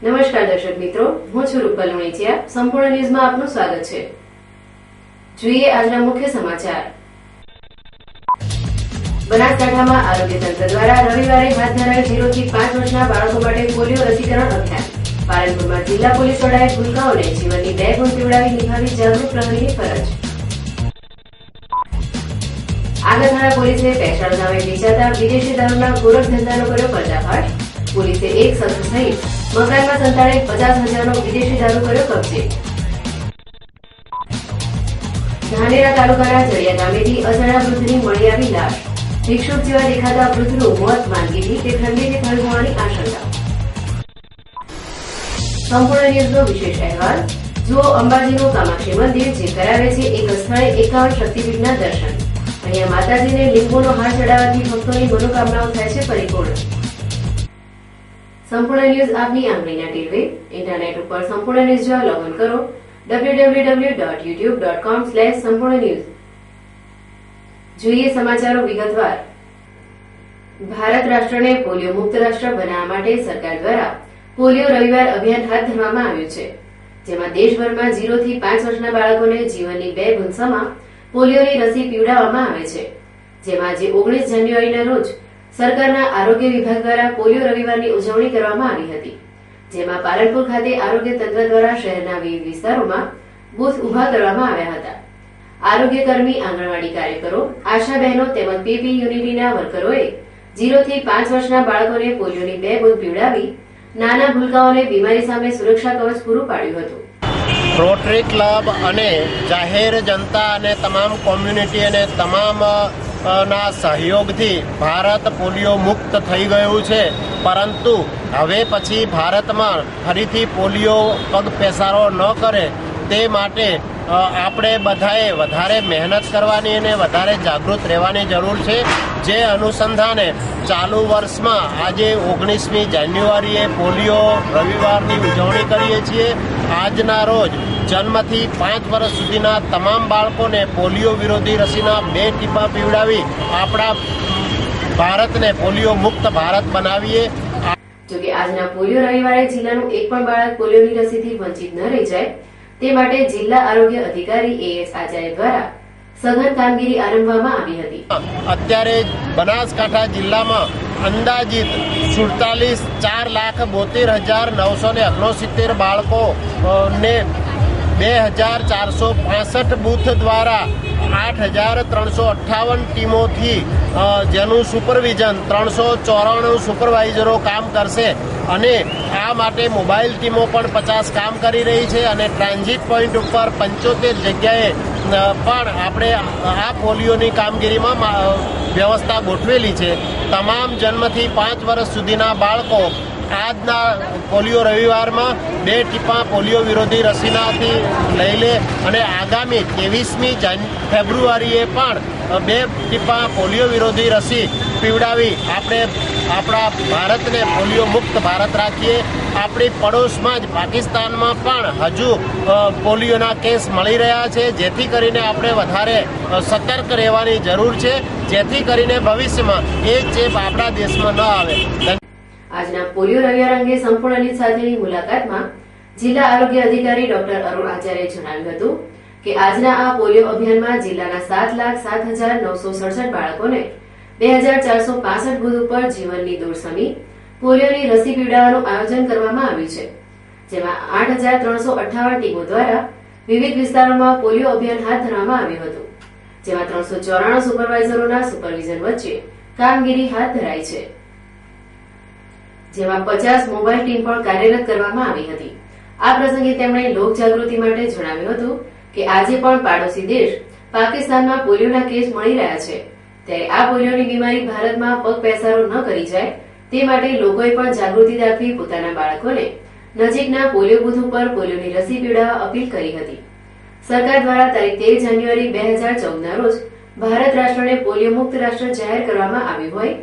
નમસ્કાર દર્શક મિત્રો, હું છું રૂપલ લુણીચિયા. સંપૂર્ણ ન્યૂઝમાં આપનું સ્વાગત છે. જોઈએ આજના મુખ્ય સમાચાર. બનાસકાંઠામાં આરોગ્ય તંત્ર દ્વારા રવિવારે હાથ ધરાયેલ 0 થી 5 વર્ષના બાળકો માટે પોલિયો રસીકરણ અભિયાન. પાલનપુરમાં જિલ્લા પોલીસ વડાએ ભૂલકાઓને જીવનની 2 ગુણ પીવડાવી નિભાવી જાગૃત પ્રહરીની ફરજ. આગરધારા પોલીસે પેશાળ ગામે વેચાતા વિદેશી દારૂના ગોરખ ધંધાનો કર્યો પર્દાફાશ. પોલીસે એક શખ્સ સહિત મકાનમાં સંતાડે 50,000નો વિદેશી દારૂ કર્યો કબજે. ધાનેરા તાલુકાના જડિયા ગામેથી અજાણ્યા વૃદ્ધની મળી આવી લાશ. ભિક્ષુક જેવા દેખાતા વૃદ્ધનું મોત માંદગીથી કે ઠંડીથી થયું હોવાની આશંકા. સંપૂર્ણ ન્યૂઝનો વિશેષ અહેવાલ. જુઓ અંબાજીનું કામાક્ષી મંદિર, જે કરાવે છે એક સ્થળે 51 શક્તિપીઠના દર્શન. અહીંયા માતાજીને લીંબુનો હાર ચડાવવાથી ભક્તોની મનોકામનાઓ થાય છે પરિપૂર્ણ. સંપૂર્ણ ન્યૂઝ આપની આંગળીના ટેરવે. ઇન્ટરનેટ ઉપર સંપૂર્ણ ન્યૂઝ જોવા લોગિન કરો www.youtube.com/સંપૂર્ણ ન્યૂઝ. જોઈએ સમાચારો વિગતવાર. ભારત રાષ્ટ્રને પોલિયો મુક્ત રાષ્ટ્ર બનાવવા માટે સરકાર દ્વારા પોલિયો રવિવાર અભિયાન હાથ ધરવામાં આવ્યું છે, જેમાં દેશભરમાં 0 થી 5 વર્ષના બાળકોને જીવનની 2 ગુણસમાં પોલિયોની રસી પીવડાવવામાં આવે છે. જેમાં આજે 19 જાન્યુઆરીના રોજ સરકારના આરોગ્ય વિભાગ દ્વારા પોલિયો રવિવારની ઉજવણી કરવામાં આવી હતી. જેમાં પાલનપુર ખાતે આરોગ્ય તંત્ર દ્વારા શહેરના વિવિધ વિસ્તારોમાં બૂથ ઉભા કરવામાં આવ્યા હતા. આરોગ્ય કર્મી, આંગણવાડી કાર્યકરો, આશા બહેનો તેમજ પીપી યુનિટીના વર્કરોએ 0 થી 5 વર્ષના બાળકોને પોલિયોની 2 બૂંદ પીવડાવી નાના ભૂલકાઓને બીમારી સામે સુરક્ષા કવચ પૂરું પાડ્યું હતું. રોટરી ક્લબ અને જાહેર જનતા અને તમામ કોમ્યુનિટી અને તમામ ના સહયોગથી ભારત પોલિયો મુક્ત થઈ ગયું છે. પરંતુ હવે પછી ભારતમાં ફરીથી પોલિયો પગ પેસારો ન કરે તે માટે આપણે બધાએ વધારે મહેનત કરવાની અને વધારે જાગૃત રહેવાની જરૂર છે. જે અનુસંધાને ચાલુ વર્ષમાં આજે 19મી જાન્યુઆરીએ પોલિયો રવિવારની ઉજવણી કરીએ છીએ. આજના રોજ જન્મથી 5 વર્ષ સુધીના તમામ બાળકોને પોલિયો વિરોધી રસીના 2 ટીપા પીવડાવી આપણા ભારતને પોલિયો મુક્ત ભારત બનાવીએ. જોકે આજના પોલિયો રવિવારે જિલ્લાનું એક પણ બાળક પોલિયોની રસીથી વંચિત ન રહી જાય તે માટે જિલ્લા આરોગ્ય અધિકારી AS આચાર્ય દ્વારા સઘન કામગીરી આરંભવામાં આવી હતી. અત્યારે બનાસકાંઠા જિલ્લામાં અંદાજિત 4,72,969 બાળકોને 2,465 બૂથ દ્વારા 8,358 ટીમોથી જેનું સુપરવિઝન 394 સુપરવાઇઝરો કામ કરશે અને આ માટે મોબાઈલ ટીમો પણ 50 કામ કરી રહી છે અને ટ્રાન્ઝિટ પોઈન્ટ ઉપર 75 જગ્યાએ પણ આપણે આ પોલિયોની કામગીરીમાં વ્યવસ્થા ગોઠવેલી છે. તમામ જન્મથી 5 વર્ષ સુધીના બાળકો આજના પોલિયો રવિવારમાં 2 ટીપા પોલિયો વિરોધી રસીનાથી લઈ લે અને આગામી 23મી ફેબ્રુઆરીએ પણ 2 ટીપા પોલિયો વિરોધી રસી પીવડાવી આપણે આપણા ભારતને પોલિયો મુક્ત ભારત રાખીએ. આપણી પડોશમાં જ પાકિસ્તાનમાં પણ હજુ પોલિયોના કેસ મળી રહ્યા છે, જેથી કરીને આપણે વધારે સતર્ક રહેવાની જરૂર છે, જેથી કરીને ભવિષ્યમાં એ ચેપ આપણા દેશમાં ન આવે. આજના પોલિયો રવિવાર અંગે સંપૂર્ણ ન્યૂઝ સાથેની મુલાકાતમાં જિલ્લા આરોગ્ય અધિકારી ડોક્ટર અરુણ આચાર્યે જણાવ્યું હતું કે આજના આ પોલિયો અભિયાનમાં જિલ્લાના 7,07,967 બાળકોને 2,465 બૂથ ઉપર જીવનની દોડ સમી પોલિયોની રસી પીવડાવવાનું આયોજન કરવામાં આવ્યું છે. જેમાં 8,358 ટીમો દ્વારા વિવિધ વિસ્તારોમાં પોલિયો અભિયાન હાથ ધરવામાં આવ્યું હતું. જેમાં 394 સુપરવાઇઝરોના સુપરવિઝન વચ્ચે કામગીરી હાથ ધરાઈ છે. જેમાં 50 મોબાઈલ ટીમ પણ કાર્યરત કરવામાં આવી હતી. આ પ્રસંગે તેમણે લોક જાગૃતિ માટે જણાવ્યું હતું કે આજે પણ પાડોશી દેશ પાકિસ્તાનમાં પોલિયોના કેસ મળી રહ્યા છે, ત્યારે આ પોલિયોની બીમારી ભારતમાં પગ પેસારો ન કરી જાય તે માટે લોકોએ પણ જાગૃતિ દાખવી પોતાના બાળકોને નજીકના પોલિયો બૂથ ઉપર પોલિયોની રસી પીવડાવવા અપીલ કરી હતી. સરકાર દ્વારા તારીખ 13 જાન્યુઆરી 2014ના રોજ ભારત રાષ્ટ્રને પોલિયો મુક્ત રાષ્ટ્ર જાહેર કરવામાં આવ્યું હોય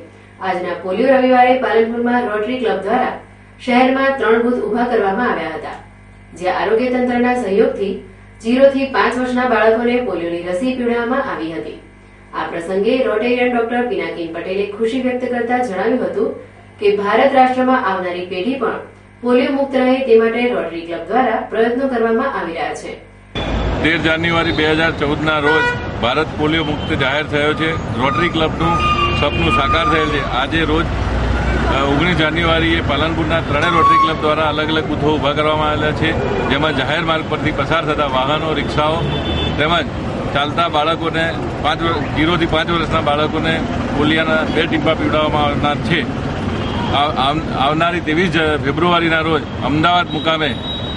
આજના પોલિયો રવિવારે પાલનપુરમાં રોટરી ક્લબ દ્વારા શહેરમાં 3 બૂથ ઉભા કરવામાં આવ્યા હતા, જ્યાં આરોગ્ય તંત્રના સહયોગથી 0 થી 5 વર્ષના બાળકોને પોલિયોની રસી પીવડાવવામાં આવી હતી. આ પ્રસંગે રોટેરિયન ડોક્ટર પિનાકીન પટેલે ખુશી વ્યક્ત કરતા જણાવ્યું હતું કે ભારત રાષ્ટ્રમાં આવનારી પેઢી પણ પોલિયો મુક્ત રહે તે માટે રોટરી ક્લબ દ્વારા પ્રયત્નો કરવામાં આવી રહ્યા છે. 13 જાન્યુઆરી 2014ના રોજ ભારત પોલિયો મુક્ત જાહેર થયો છે. રોટરી ક્લબનું સપનું સાકાર થયેલ છે. આજે રોજ 19 જાન્યુઆરીએ પાલનપુરના ત્રણેય રોટરી ક્લબ દ્વારા અલગ અલગ બૂથો ઊભા કરવામાં આવેલા છે, જેમાં જાહેર માર્ગ પરથી પસાર થતા વાહનો, રિક્ષાઓ તેમજ ચાલતા બાળકોને 0 થી 5 વર્ષના બાળકોને પોલિયાના 2 ટીપા પીવડાવવામાં આવનાર છે. આવનારી 23 ફેબ્રુઆરીના રોજ અમદાવાદ મુકામે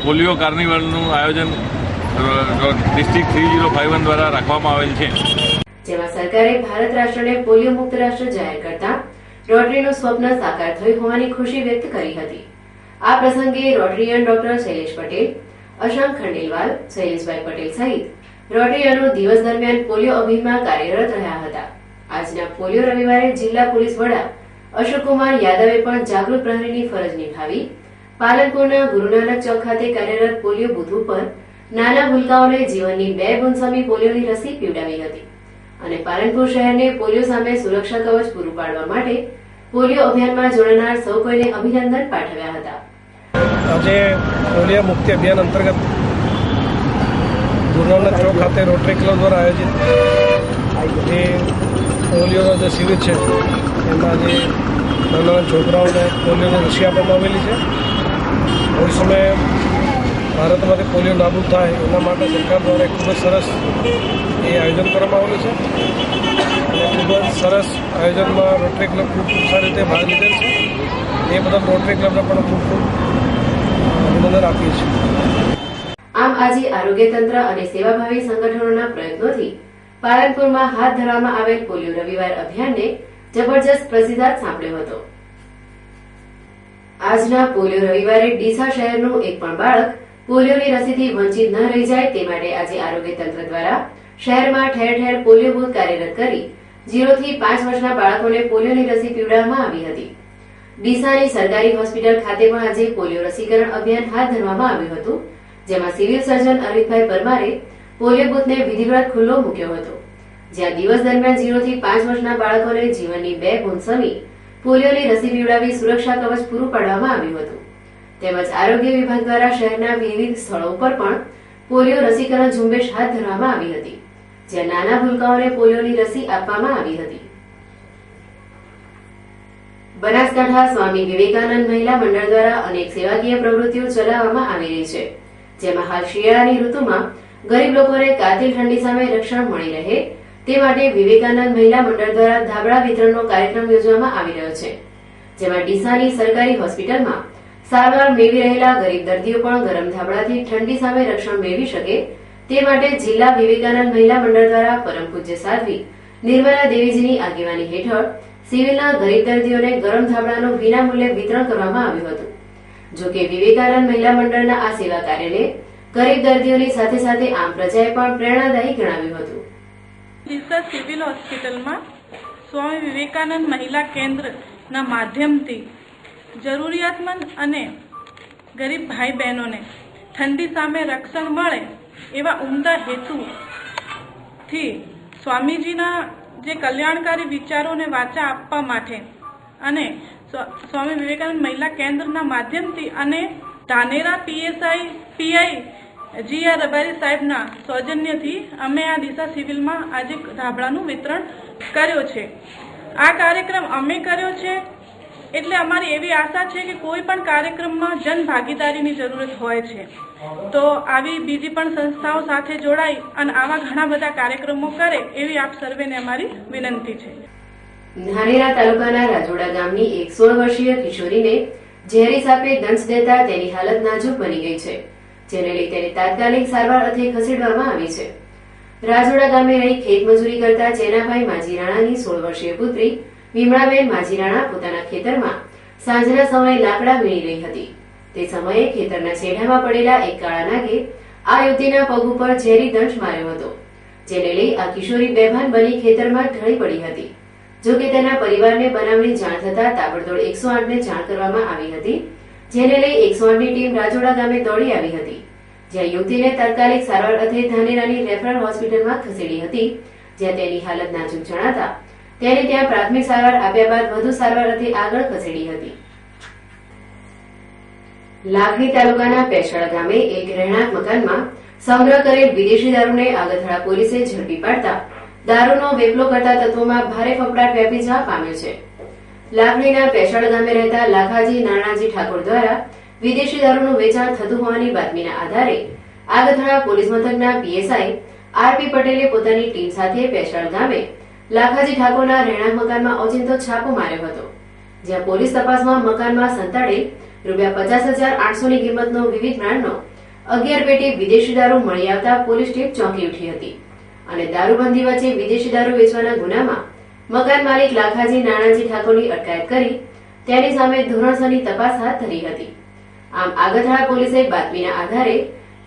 પોલિયો કાર્નિવલનું આયોજન ડિસ્ટ્રિક્ટ 3051 દ્વારા રાખવામાં આવેલ છે, જેમાં સરકારે ભારત રાષ્ટ્રને પોલિયો મુક્ત રાષ્ટ્ર જાહેર કરતા રોટરીનું સ્વપ્ન સાકાર થયું હોવાની ખુશી વ્યક્ત કરી હતી. આ પ્રસંગે રોટરીયન ડોક્ટર શૈલેષ પટેલ, અશંક ખંડેલવાલ, શૈલેષભાઈ પટેલ સહિત રોટરીયનો દિવસ દરમિયાન પોલિયો અભિયાનમાં કાર્યરત રહ્યા હતા. આજના પોલિયો રવિવારે જિલ્લા પોલીસ વડા અશોકકુમાર યાદવે પણ જાગૃત પ્રહરીની ફરજ નિભાવી પાલનપુરના ગુરુનાનક ચોક ખાતે કાર્યરત પોલિયો બૂથ ઉપર નાના ભૂલકાઓને જીવનની 2 ગુણસમી પોલિયોની રસી પીવડાવી હતી અને પાલનપુર શહેરને પોલિયો સામે સુરક્ષા કવચ પૂરું પાડવા માટે પોલિયો અભિયાનમાં જોડાનાર સૌ કોઈને અભિનંદન પાઠવ્યા હતા. આજે પોલિયો મુક્તિ અભિયાન અંતર્ગત ગુરુનાનક ચોક ખાતે રોટરી ક્લબ દ્વારા આયોજિત જે પોલિયોનો જે શિબિર છે એમાં જે નાના છોકરાઓને પોલિયોની રસી આપવામાં આવેલી છે. ભવિષ્યમાં ભારતમાંથી પોલિયો નાબૂદ થાય એના માટે સરકાર દ્વારા ખૂબ જ સરસ એ આયોજન કરવામાં આવેલું છે અને ખૂબ જ સરસ આયોજનમાં રોટરી ક્લબ ખૂબ સારી રીતે ભાગ લીધેલ છે. એ બધા રોટરી ક્લબને પણ ખૂબ અભિનંદન આપીએ છીએ. આમ આજે આરોગ્ય તંત્ર અને સેવાભાવી સંગઠનોના પ્રયત્નોથી પાલનપુરમાં હાથ ધરવામાં આવેલ પોલિયો રવિવાર અભિયાનને જબરજસ્ત પ્રતિસાદ સાંપડ્યો હતો. આજના પોલિયો રવિવારે ડીસા શહેરનું એક પણ બાળક પોલિયોની રસીથી વંચિત ન રહી જાય તે માટે આજે આરોગ્ય તંત્ર દ્વારા શહેરમાં ઠેર ઠેર પોલિયો બૂથ કાર્યરત કરી 0 થી 5 વર્ષના બાળકોને પોલિયોની રસી પીવડાવવામાં આવી હતી. ડીસાની સરકારી હોસ્પિટલ ખાતે પણ આજે પોલિયો રસીકરણ અભિયાન હાથ ધરવામાં આવ્યું હતું, જેમાં સિવિલ સર્જન અરવિંદભાઈ પરમારે પોલિયો બૂથને વિધિવત ખુલ્લો મૂક્યો હતો, જ્યાં દિવસ દરમિયાન 0 થી 5 વર્ષના બાળકોને જીવનની 2 ગુણસમી પોલિયોની રસી પીવડાવી સુરક્ષા કવચ પૂરું પાડવામાં આવ્યું હતું. તેમજ આરોગ્ય વિભાગ દ્વારા શહેરના વિવિધ સ્થળો પર પણ પોલિયો રસીકરણ ઝુંબેશ હાથ ધરવામાં આવી હતી, જ્યાં નાના ભૂલકાઓને પોલિયોની રસી આપવામાં આવી હતી. બનાસકાંઠા સ્વામી વિવેકાનંદ મહિલા મંડળ દ્વારા અનેક સેવાકીય પ્રવૃત્તિઓ ચલાવવામાં આવી રહી છે, જેમાં હાલ શિયાળાની ઋતુમાં ગરીબ લોકોને કાતિલ ઠંડી સામે રક્ષણ મળી રહે તે માટે વિવેકાનંદ મહિલા મંડળ દ્વારા ધાબળા વિતરણનો કાર્યક્રમ યોજવામાં આવી રહ્યો છે, જેમાં ડીસાની સરકારી હોસ્પિટલમાં સારવાર મેળવી રહેલા ગરીબ દર્દીઓ પણ ગરમ ધાબળાથી ઠંડી સામે રક્ષણ મેળવી શકે તે માટે જિલ્લા વિવેકાનંદ મહિલા મંડળ દ્વારા પરમ પૂજ્ય સાધ્વી નિર્મલા દેવીજીની આગેવાની હેઠળ સિવિલના ગરીબ દર્દીઓને ગરમ ધાબળાનું વિનામૂલ્યે વિતરણ કરવામાં આવ્યું હતું. જોકે વિવેકાનંદ મહિલા મંડળના આ સેવા કાર્યને ગરીબ દર્દીઓની સાથે સાથે આમ પ્રજાએ પણ પ્રેરણાદાયી ગણાવ્યું હતું. ડીસા સિવિલ હોસ્પિટલમાં સ્વામી વિવેકાનંદ મહિલા કેન્દ્રના માધ્યમથી જરૂરિયાતમંદ અને ગરીબ ભાઈ બહેનોને ઠંડી સામે રક્ષણ મળે એવા ઉમદા હેતુથી સ્વામીજીના જે કલ્યાણકારી વિચારોને વાચા આપવા માટે અને સ્વામી વિવેકાનંદ મહિલા કેન્દ્રના માધ્યમથી અને ધાનેરા પીઆઈ GR રબારી સાહેબના સૌજન્યથી અમે આ ડીસા સિવિલમાં આજે ધાબળાનું વિતરણ કર્યો છે. આ કાર્યક્રમ અમે કર્યો છે એટલે અમારી એવી આશા છે કે કોઈ પણ કાર્યક્રમમાં જન ભાગીદારીની જરૂરત હોય છે, તો આવી બીજી પણ સંસ્થાઓ સાથે જોડાઈ અને આવા ઘણા બધા કાર્યક્રમો કરે એવી આપ સર્વેને અમારી વિનંતી છે. ધાનેરા તાલુકાના રાજોડા ગામની એક 16 વર્ષીય કિશોરીને ઝેરી સાપે દંશ દેતા તેની હાલત નાજુક બની ગઈ છે, જેને લઈ તેને તાત્કાલિક સારવાર અર્થે ખસેડવામાં આવી છે. રાજોડા ગામે રહી ખેતમજૂરી કરતા ચેનાભાઈ માજીરાણાની 16 વર્ષીય પુત્રી વિમળાબેન માજીરાણા પોતાના ખેતરમાં સાંજના સમયે લાકડા વીણી રહી હતી. તે સમયે ખેતરના છેડામાં પડેલા એક કાળા નાગે આ યુવતીના પગ ઉપર ઝેરી દંશ માર્યો હતો, જેને લઈ આ કિશોરી બેભાન બની ખેતરમાં ઢળી પડી હતી. જોકે તેના પરિવારને બનાવની જાણ થતા તાબડતોડ 108ને જાણ કરવામાં આવી હતી, જેને લઈ 108ની ટીમ રાજોડા ગામે દોડી આવી હતી, જ્યાં યુવતીને તાત્કાલિક સારવાર અર્થે ધાનેરાની રેફરલ હોસ્પિટલમાં ખસેડી હતી, જ્યાં તેની હાલત નાજુક જણાતા તેને ત્યાં પ્રાથમિક સારવાર આપ્યા બાદ વધુ સારવાર અર્થે આગળ ખસેડી હતી. લાખણી તાલુકાના પેશાળા ગામે એક રહેણાંક મકાનમાં સંગ્રહ કરેલ વિદેશી દારૂને આગથળા પોલીસે ઝડપી પાડતા દારૂનો વેપલો કરતા તત્વોમાં ભારે ફફડાટ વ્યાપી જવા પામ્યો છે. લાખણીના પેશાળા ગામે રહેતા લાખાજી નાણાજી ઠાકોર દ્વારા વિદેશી દારૂનું વેચાણ થતું હોવાની બાતમીના આધારે આગથળા પોલીસ મથકના પીએસઆઈ આરપી પટેલે પોતાની ટીમ સાથે પેશાળ ગામે લાખાજી ઠાકોરના રહેણાંક મકાનમાં ઓચિંતો છાપો માર્યો હતો, જ્યાં પોલીસ તપાસમાં મકાનમાં સંતાડેલ ₹50,800 ની કિંમતનો વિવિધ બ્રાન્ડનો 11 પેટી વિદેશી દારૂ મળી આવતા પોલીસ ટીમ ચોંકી ઉઠી હતી અને દારૂબંધી વચ્ચે વિદેશી દારૂ વેચવાના ગુનામાં મકાન માલિક લાખાજી નાણાજી ઠાકોરની અટકાયત કરી તેની સામે ધોરણસરની તપાસ હાથ ધરી હતી. આમ આગથળા પોલીસે બાતમીના આધારે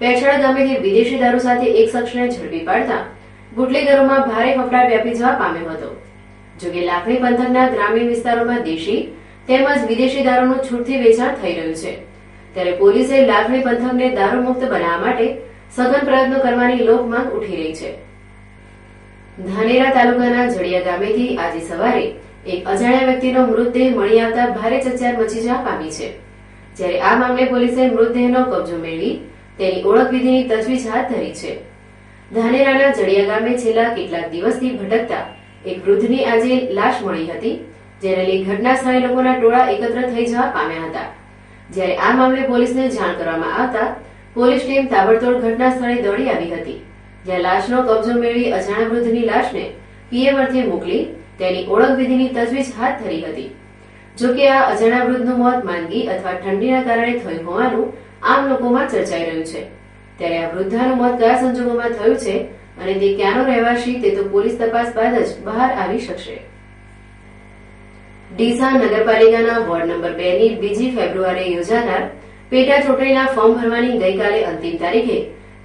પેશાળા ગામેથી વિદેશી દારૂ સાથે એક શખ્સને ઝડપી પાડતા બુટલેગરોમાં ભારે ફફડાટ વ્યાપી જવા પામ્યો હતો. જોકે લાખણી પંથકના ગ્રામીણ વિસ્તારોમાં દેશી તેમજ વિદેશી દારૂનું છૂટથી વેચાણ થઈ રહ્યું છે, ત્યારે પોલીસે લાખણી પંથકને દારૂ મુક્ત બનાવવા માટે સઘન પ્રયત્નો કરવાની લોકમાંગ ઉઠી રહી છે. ધાનેરા તાલુકાના જડિયા ગામેથી આજે સવારે એક અજાણ્યા વ્યક્તિનો મૃતદેહ મળી આવતા ભારે ચકચાર મચી જવા પામી છે, જ્યારે આ મામલે પોલીસે મૃતદેહનો કબજો મેળવી તેની ઓળખ વિધિની તજવીજ હાથ ધરી છે. ધાનેરાના જડિયા ગામે છેલ્લા કેટલાક દિવસથી ભટકતા એક વૃદ્ધની આજે લાશ મળી હતી, જેને લઈ ઘટના સ્થળે લોકોના ટોળા એકત્ર થઈ જવા પામ્યા હતા. જ્યારે આ મામલે પોલીસને જાણ કરવામાં આવતા પોલીસ ટીમ તાબડતોડ ઘટના સ્થળે દોડી આવી હતી, જ્યાં લાશનો કબજો મેળવી અજાણ્યા વૃદ્ધની લાશને પીએમ અર્થે મોકલી તેની ઓળખ વિધિની તજવીજ હાથ ધરી હતી. જોકે આ અજાણ્યા વૃદ્ધનું મોત માંદગી અથવા ઠંડીના કારણે થયું હોવાનું આમ લોકોમાં ચર્ચાઈ રહ્યું છે, ત્યારે આ વૃદ્ધાનું મોત કયા સંજોગોમાં થયું છે અને તે ક્યાંનો રહેવાસી તે તો પોલીસ તપાસ બાદ જ બહાર આવી શકશે. ડીસા નગરપાલિકાના વોર્ડ નંબર 2 ની 2 ફેબ્રુઆરીએ યોજાનાર પેટા ચૂંટણીના ફોર્મ ભરવાની ગઈકાલે અંતિમ તારીખે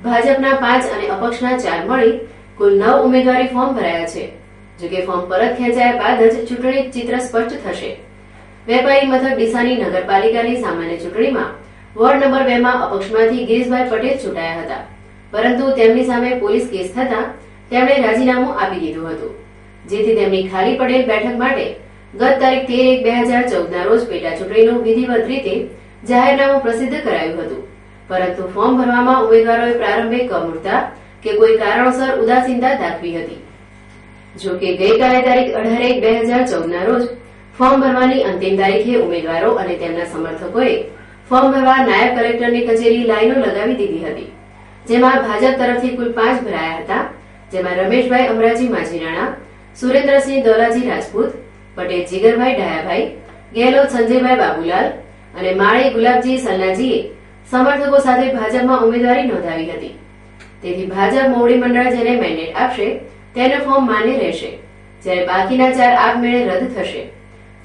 ભાજપના 5 અને અપક્ષના 4 મળી કુલ 9 ઉમેદવારી ફોર્મ ભરાયા છે. જોકે ફોર્મ પરત ખેંચાયા બાદ જ ચૂંટણી ચિત્ર સ્પષ્ટ થશે. વેપારી મથક ડીસાની નગરપાલિકાની સામાન્ય ચૂંટણીમાં વોર્ડ નંબર 2 માં અપક્ષમાંથી ગિરીશભાઈ પટેલ ચૂંટાયા હતા, પરંતુ તેમની સામે પોલીસ કેસ થતા તેમણે રાજીનામું આપી દીધું હતું, જેથી તેમની ખાલી પડેલ બેઠક માટે ગત તારીખ 13/1/2014 ના રોજ પેટા ચૂંટણીનું વિધિવત રીતે જાહેરનામું પ્રસિદ્ધ કરાયું હતું, પરંતુ ફોર્મ ભરવામાં ઉમેદવારોએ પ્રારંભે કમૂરતા કે કોઈ કારણોસર ઉદાસીનતા દાખવી હતી. જો કે ગઈકાલે તારીખ 18/1/2014 ના રોજ ફોર્મ ભરવાની અંતિમ તારીખે ઉમેદવારો અને તેમના સમર્થકોએ ફોર્મ ભરવા નાયબ કલેક્ટરની કચેરી લાઈનો લગાવી દીધી હતી, જેમાં ભાજપ તરફથી કુલ 5 ભરાયા હતા, જેમાં રમેશભાઈ અમરાજી માજીરાણા, સુરેન્દ્રસિંહ દોલાજી રાજપૂત, પટેલ જીગરભાઈ ડાયાભાઈ, ગેહલોત સંજયભાઈ બાબુલાલ અને માળી ગુલાબજી સલ્લાજીએ સમર્થકો સાથે ભાજપમાં ઉમેદવારી નોંધાવી હતી. તેથી ભાજપ મોવડી મંડળ જેને મેન્ડેટ આપશે તેનું ફોર્મ માન્ય રહેશે, જ્યારે બાકીના 4 આપમેળે રદ થશે.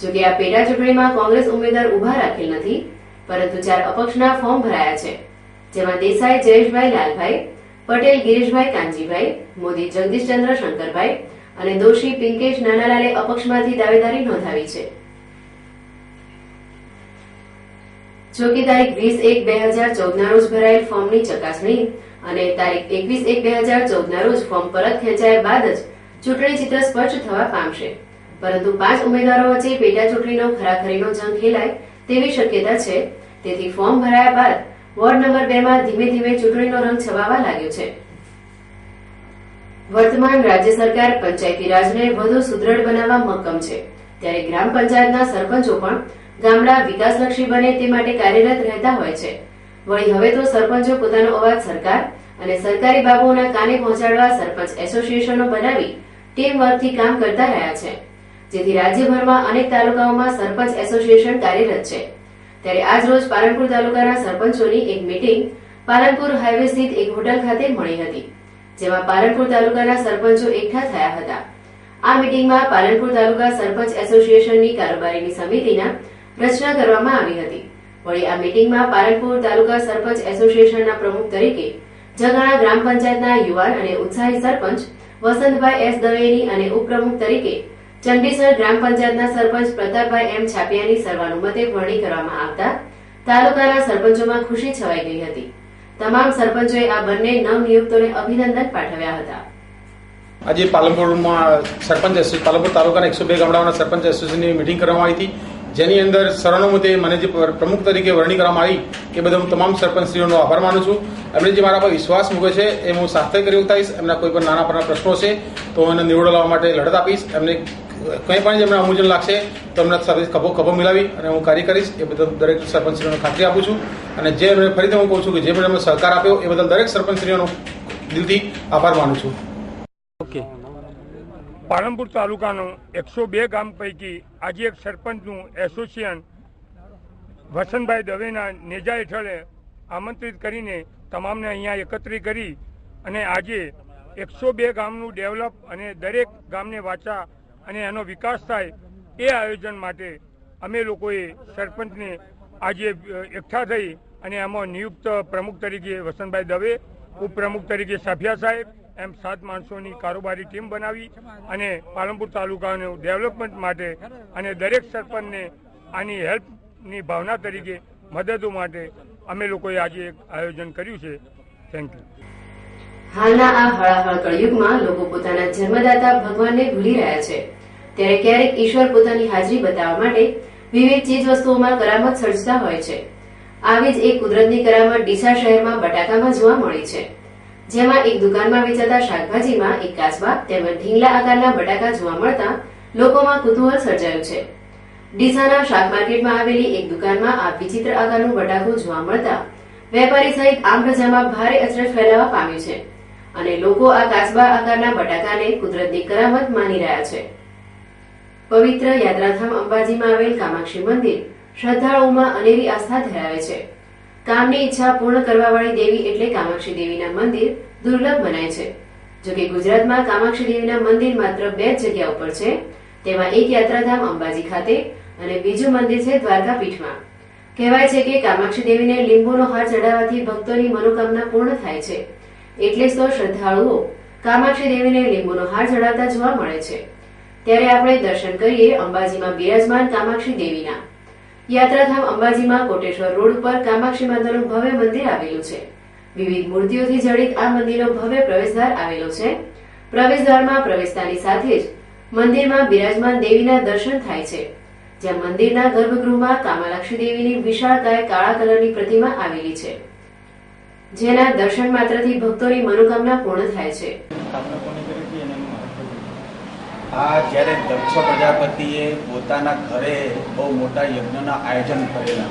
જોકે આ પેટા ચૂંટણીમાં કોંગ્રેસ ઉમેદવાર ઉભા રાખેલ નથી, પરંતુ 4 અપક્ષના ફોર્મ ભરાયા છે, જેમાં દેસાઈ જયેશભાઈ લાલભાઈ, પટેલ ગિરીશભાઈ કાનજીભાઈ, મોદી જગદીશચંદ્ર શંકરભાઈ અને દોશી પિંકેશ નાનાલાલે અપક્ષમાંથી દાવેદારી નોંધાવી છે. જોકે તારીખ 20/1/2014 ના રોજ ભરાયેલ ફોર્મની ચકાસણી અને તારીખ 21/1/2014 ના રોજ ફોર્મ પરત ખેંચાયા બાદ જ ચૂંટણી ચિત્ર સ્પષ્ટ થવા પામશે, પરંતુ 5 ઉમેદવારો વચ્ચે પેટા ચૂંટણીનો ખરાખરીનો જંગ ખેલાય તેવી શક્યતા છે. તેથી ફોર્મ ભરાયા બાદ વોર્ડ નંબર 2 માં ધીમે ધીમે ચૂંટણીનો રંગ છવાવા લાગ્યો છે. વર્તમાન રાજ્ય સરકાર પંચાયતી રાજને વધુ સુદૃઢ બનાવવા મક્કમ છે, ત્યારે ગ્રામ પંચાયતના સરપંચો પણ ગામડા વિકાસલક્ષી બને તે માટે કાર્યરત રહેતા હોય છે. વળી હવે તો સરપંચો પોતાનો અવાજ સરકાર અને સરકારી બાબુઓના કાને પહોંચાડવા સરપંચ એસોસિએશનો બનાવી ટીમ વર્કથી કામ કરતા રહ્યા છે, જેથી રાજ્યભરમાં અનેક તાલુકાઓમાં સરપંચ એસોસિએશન કાર્યરત છે. ત્યારે આજ રોજ પાલનપુર તાલુકાના સરપંચોની એક મીટિંગ પાલનપુર હાઈવે સ્થિત એક હોટલ ખાતે મળી હતી, જેમાં પાલનપુર તાલુકાના સરપંચો એકઠા થયા હતા. આ મીટિંગમાં પાલનપુર તાલુકા સરપંચ એસોસિએશનની કારોબારીની સમિતિના રચના કરવામાં આવી હતી. વળી આ મીટિંગમાં પાલનપુર તાલુકા સરપંચ એસોસિએશનના પ્રમુખ તરીકે જગાણા ગ્રામ પંચાયતના યુવાન અને ઉત્સાહી સરપંચ વસંતભાઈ એસ દવેની અને ઉપપ્રમુખ તરીકે ચંડીસર ગ્રામ પંચાયતના સરપંચ પ્રતાપભાઈ એમ છાપિયાની સર્વાનુમતે વરણી કરવામાં આવતા તાલુકાના સરપંચોમાં ખુશી છવાઈ ગઈ હતી. તમામ સરપંચોએ આ બંને નવનિયુક્તોને અભિનંદન પાઠવ્યા હતા. આજે પાલનપુરમાં પાલનપુર તાલુકાના 102 ગામડાઓના સરપંચ એસોસિએશનની મિટિંગ કરવામાં આવી હતી, જેની અંદર સર્વાનુમતે મને જે પ્રમુખ તરીકે વરણી કરવામાં આવી એ બદલ હું તમામ સરપંચશ્રીઓનો આભાર માનું છું. એમણે જે મારા પર વિશ્વાસ મૂક્યો છે એ હું સાર્થક કરી ઉતારીશ. એમના કોઈ પણ નાના નાના પ્રશ્નો છે તો એને નિવડો લાવવા માટે લડત આપીશ. એમને કંઈ પણ જેમને અમુજન લાગશે તો એમના સાથે ખભો મિલાવી અને હું કાર્ય કરીશ. એ બદલ દરેક સરપંચશ્રીઓને ખાતરી આપું છું. અને જે એમણે ફરીથી હું કહું છું કે જે પણ એમને સહકાર આપ્યો એ બદલ દરેક સરપંચશ્રીઓનો દિલથી આભાર માનું છું. ઓકે. પાલનપુર તાલુકાનું 102 ગામ પૈકી આજે એક સરપંચનું એસોસિએશન વસંતભાઈ દવેના નેજા હેઠળ આમંત્રિત કરીને તમામને અહીંયા એકત્રિત કરી અને આજે 102 ગામનું ડેવલપ અને દરેક ગામને વાંચા અને એનો વિકાસ થાય એ આયોજન માટે અમે લોકોએ સરપંચને આજે એકઠા થઈ અને એમાં નિયુક્ત પ્રમુખ તરીકે વસંતભાઈ દવે, ઉપપ્રમુખ તરીકે સાફિયા સાહેબ, એમ 7 માણસોની કારોબારી ટીમ બનાવી અને પાલનપુર તાલુકાનું ડેવલપમેન્ટ માટે અને દરેક સરપંચને આની હેલ્પની ભાવના તરીકે મદદો માટે અમે લોકોએ આજે એક આયોજન કર્યું છે. Thank you. હાલના આ હળાહળ કળયુગમાં લોકો પોતાના જન્મદાતા ભગવાનને ભૂલી રહ્યા છે, ત્યારે ક્યારેક ઈશ્વર પોતાની હાજરી બતાવવા માટે વિવિધ ચીજ વસ્તુઓમાં કરામત સર્જતા હોય છે. આવી જ એક કુદરતની કરામત ડીસા શહેરમાં બટાકામાં જોવા મળી છે, જેમાં એક દુકાનમાં વેચાતા શાકભાજીમાં એક કાચબા તેમજ ઢીંગલા આકારના બટાકા જોવા મળતા લોકોમાં કુતૂહલ સર્જાયું છે. ડીસાના શાક માર્કેટમાં આવેલી એક દુકાનમાં આ વિચિત્ર આકારનું બટાકું જોવા મળતા વેપારી સહિત આમ પ્રજામાં ભારે અચરજ ફેલાવા પામ્યું છે અને લોકો આ કાચબા આકારના બટાકાને કુદરતની કરામત માની રહ્યા છે. પવિત્ર યાત્રાધામ અંબાજીમાં આવેલ કામાક્ષી મંદિર શ્રદ્ધાળુઓમાં અનેરી આસ્થા ધરાવે છે. કામની ઈચ્છા પૂર્ણ કરવાવાળી દેવી એટલે કામાક્ષી દેવીના મંદિર દુર્લભ મનાય છે. જોકે ગુજરાતમાં કામાક્ષી દેવીના મંદિર માત્ર 2 જ જગ્યા ઉપર છે, તેમાં એક યાત્રાધામ અંબાજી ખાતે અને બીજું મંદિર છે દ્વારકા પીઠમાં. કહેવાય છે કે કામાક્ષી દેવીને લીંબુનો હાર ચડાવવાથી ભક્તોની મનોકામના પૂર્ણ થાય છે, એટલે જ તો શ્રદ્ધાળુઓ કામાક્ષી દેવીને લીંબુનો હાર ચડાવતા જોવા મળે છે. ત્યારે આપણે દર્શન કરીએ અંબાજીમાં બિરાજમાન કામાક્ષી દેવીના. યાત્રાધામ અંબાજીમાં કોટેશ્વર રોડ ઉપર કામાક્ષી માતાનું ભવ્ય મંદિર આવેલું છે. વિવિધ મૂર્તિઓથી જડિત આ મંદિરનો ભવ્ય પ્રવેશદ્વાર આવેલો છે. પ્રવેશદ્વારમાં પ્રવેશતાની સાથે જ મંદિરમાં બિરાજમાન દેવીના દર્શન થાય છે, જ્યાં મંદિરના ગર્ભગૃહમાં કામાક્ષી દેવીની વિશાળકાય કાળા કલરની પ્રતિમા આવેલી છે, જેના દર્શન માત્રથી ભક્તોની મનોકામના પૂર્ણ થાય છે. આ જ્યારે દક્ષ પ્રજાપતિએ પોતાના ઘરે બહુ મોટા યજ્ઞના આયોજન કરેલા,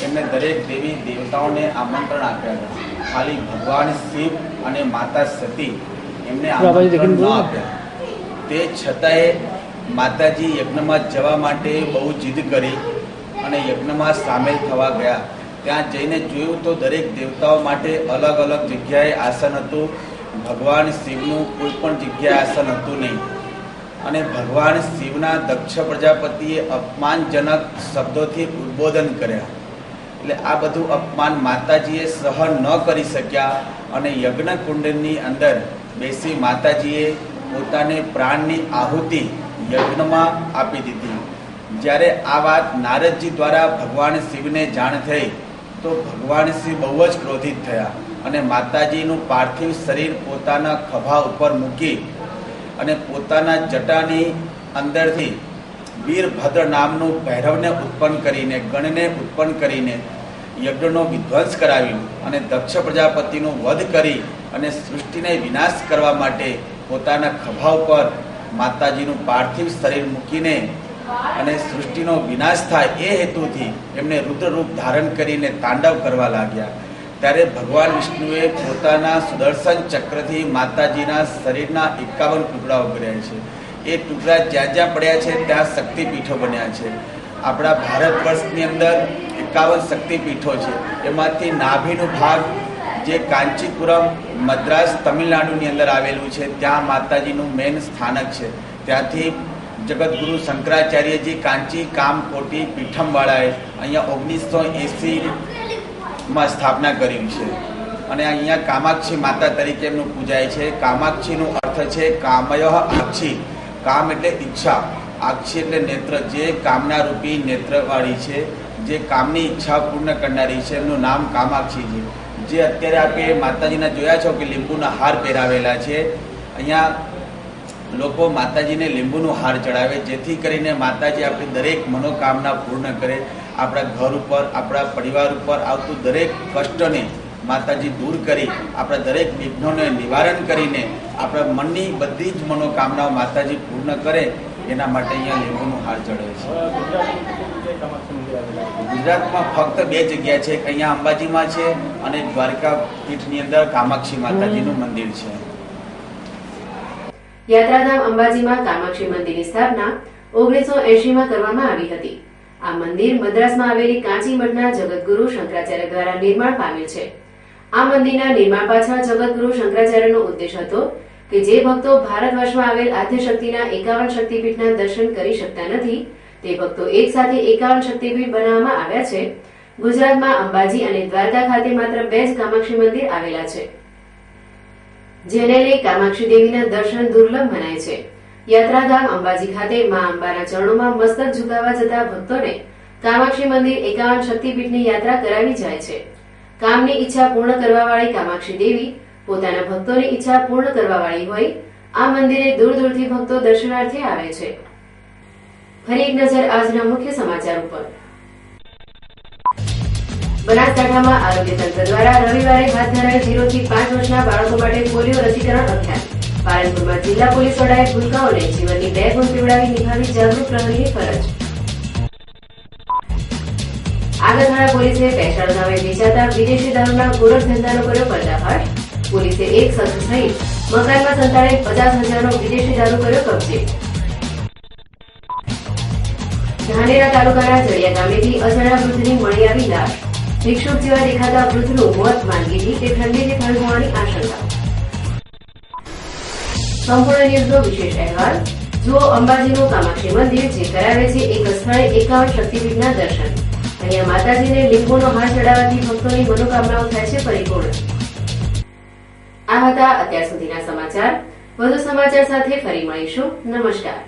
એમને દરેક દેવી દેવતાઓને આમંત્રણ આપ્યા હતા. ખાલી ભગવાન શિવ અને માતા સતી એમને આમંત્રણ ન આપ્યા. તે છતાંય માતાજી યજ્ઞમાં જવા માટે બહુ જીદ કરી અને યજ્ઞમાં સામેલ થવા ગયા. ત્યાં જઈને જોયું તો દરેક દેવતાઓ માટે અલગ અલગ જગ્યાએ આસન હતું. ભગવાન શિવનું કોઈ પણ જગ્યાએ આસન હતું નહીં. અને ભગવાન શિવના દક્ષ પ્રજાપતિએ અપમાનજનક શબ્દોથી ઉદ્બોધન કર્યા. એટલે આ બધું અપમાન માતાજીએ સહન ન કરી શક્યા અને યજ્ઞ કુંડની અંદર બેસી માતાજીએ પોતાને પ્રાણની આહુતિ યજ્ઞમાં આપી દીધી. જ્યારે આ વાત નારદજી દ્વારા ભગવાન શિવને જાણ થઈ તો ભગવાન શિવ બહુ જ ક્રોધિત થયા અને માતાજીનું પાર્થિવ શરીર પોતાના ખભા ઉપર મૂકી અને પોતાના જટાની અંદરથી વીરભદ્ર નામનું ભૈરવને ઉત્પન્ન કરીને ગણને ઉત્પન્ન કરીને યજ્ઞનો વિધ્વંસ કરાવ્યું અને દક્ષ પ્રજાપતિનો વધ કરી અને સૃષ્ટિને વિનાશ કરવા માટે પોતાના ખભા ઉપર માતાજીનું પાર્થિવ શરીર મૂકીને અને સૃષ્ટિનો વિનાશ થાય એ હેતુથી એમને રુદ્રરૂપ ધારણ કરીને તાંડવ કરવા લાગ્યા. ત્યારે ભગવાન વિષ્ણુએ પોતાના સુદર્શન ચક્રથી માતાજીના શરીરના 51 ટુકડાઓ કર્યા છે. એ ટુકડા જ્યાં જ્યાં પડ્યા છે ત્યાં શક્તિપીઠો બન્યા છે. આપણા ભારત વર્ષની અંદર 51 શક્તિપીઠો છે. એમાંથી નાભીનો ભાગ જે કાંચીપુરમ મદ્રાસ તમિલનાડુની અંદર આવેલું છે, ત્યાં માતાજીનું મેન સ્થાનક છે. ત્યાંથી જગતગુરુ શંકરાચાર્યજી કાંચી કામકોટી પીઠમવાળાએ અહીંયા 1980માં સ્થાપના કરી છે અને અહીંયા કામાક્ષી માતા તરીકે એમનું પૂજાય છે. કામાક્ષીનો અર્થ છે કામય આક્ષી. કામ એટલે ઈચ્છા, આક્ષી એટલે નેત્ર, જે કામના રૂપી નેત્રવાળી છે, જે કામની ઈચ્છા પૂર્ણ કરનારી છે. એમનું નામ કામાક્ષી છે. જે અત્યારે આપણે માતાજીના જોયા છો કે લીંબુના હાર પહેરાવેલા છે. અહીંયા લોકો માતાજીને લીંબુનો હાર ચડાવે, જેથી કરીને માતાજી આપણી દરેક મનોકામના પૂર્ણ કરે. આપણા ઘર ઉપર, આપણા પરિવાર ઉપર આવતું દરેક કષ્ટને માતાજી દૂર કરી આપણા દરેક વિઘ્નોને નિવારણ કરીને આપણા મનની બધી જ મનોકામનાઓ માતાજી પૂર્ણ કરે, એના માટે અહીંયા લીંબુનો હાર ચડે છે. ગુજરાતમાં ફક્ત 2 જગ્યા છે, અહીંયા અંબાજીમાં છે અને દ્વારકા પીઠની અંદર કામાક્ષી માતાજીનું મંદિર છે. યાત્રાધામ અંબાજીમાં કામાક્ષી મંદિરની સ્થાપના 1980માં કરવામાં આવી હતી. આ મંદિર મદ્રાસમાં આવેલી કાંચી મઠના જગતગુરુ શંકરાચાર્ય દ્વારા નિર્માણ પામ્યું છે. આ મંદિરના નિર્માણ પાછળ જગતગુરુ શંકરાચાર્યનો ઉદ્દેશ હતો કે જે ભક્તો ભારત વર્ષમાં આવેલ આદ્યશક્તિના 51 શક્તિપીઠના દર્શન કરી શકતા નથી, તે ભક્તો એક સાથે 51 શક્તિપીઠ બનાવવામાં આવ્યા છે. ગુજરાતમાં અંબાજી અને દ્વારકા ખાતે માત્ર 2 જ કામાક્ષી મંદિર આવેલા છે, જેને લઈ કામાક્ષી દેવીના દર્શન દુર્લભ મનાય છે. યાત્રાધામ અંબાજી ખાતે મા અંબાના ચરણોમાં મસ્તક ઝુકાવવા જતા ભક્તોને કામાક્ષી મંદિર 51 શક્તિપીઠની યાત્રા કરાવી જાય છે. કામની ઈચ્છા પૂર્ણ કરવા વાળી કામાક્ષી દેવી પોતાના ભક્તોની ઈચ્છા પૂર્ણ કરવા વાળી હોય, આ મંદિરે દૂર દૂરથી ભક્તો દર્શનાર્થે આવે છે. ફરી એક નજર આજના મુખ્ય સમાચાર ઉપર. બનાસકાંઠામાં આરોગ્ય તંત્ર દ્વારા રવિવારે હાથ ધરાયેલ 0 થી 5 વર્ષના બાળકો માટે પોલિયો રસીકરણ અભિયાન. પાલનપુરમાં જિલ્લા પોલીસ વડાએ ભૂલકાઓને જીવનની 2 ગુણ પીવડાવી નિભાવી જાગૃત પ્રહરીની ફરજ. આગરથાણા પોલીસે પેશાળ ગામે વેચાતા વિદેશી દારૂના ગોરખ ધંધાનો કર્યો પર્દાફાશ. પોલીસે એક શખ્સ સહિત મકાનમાં સંતાડેલ 50,000નો વિદેશી દારૂ કર્યો કબજે. ધાનેરા તાલુકાના જડિયા ગામેથી અજાણ્યા વૃદ્ધની મળી આવી લાશ. ભિક્ષુક જેવા દેખાતા વૃદ્ધનું મોત માંદગીથી કે ઠંડીથી થયું હોવાની આશંકા. સંપૂર્ણ ન્યૂઝનો વિશેષ અહેવાલ જુઓ. અંબાજીનું કામાક્ષી મંદિર જે કરાવે છે એક સ્થળે 51 શક્તિપીઠના દર્શન. અહીંયા માતાજીને લીંબુનો હાર ચડાવવાથી ભક્તોની મનોકામનાઓ થાય છે પરિપૂર્ણ. આ હતા અત્યાર સુધીના સમાચાર. વધુ સમાચાર સાથે ફરી મળીશું. નમસ્કાર.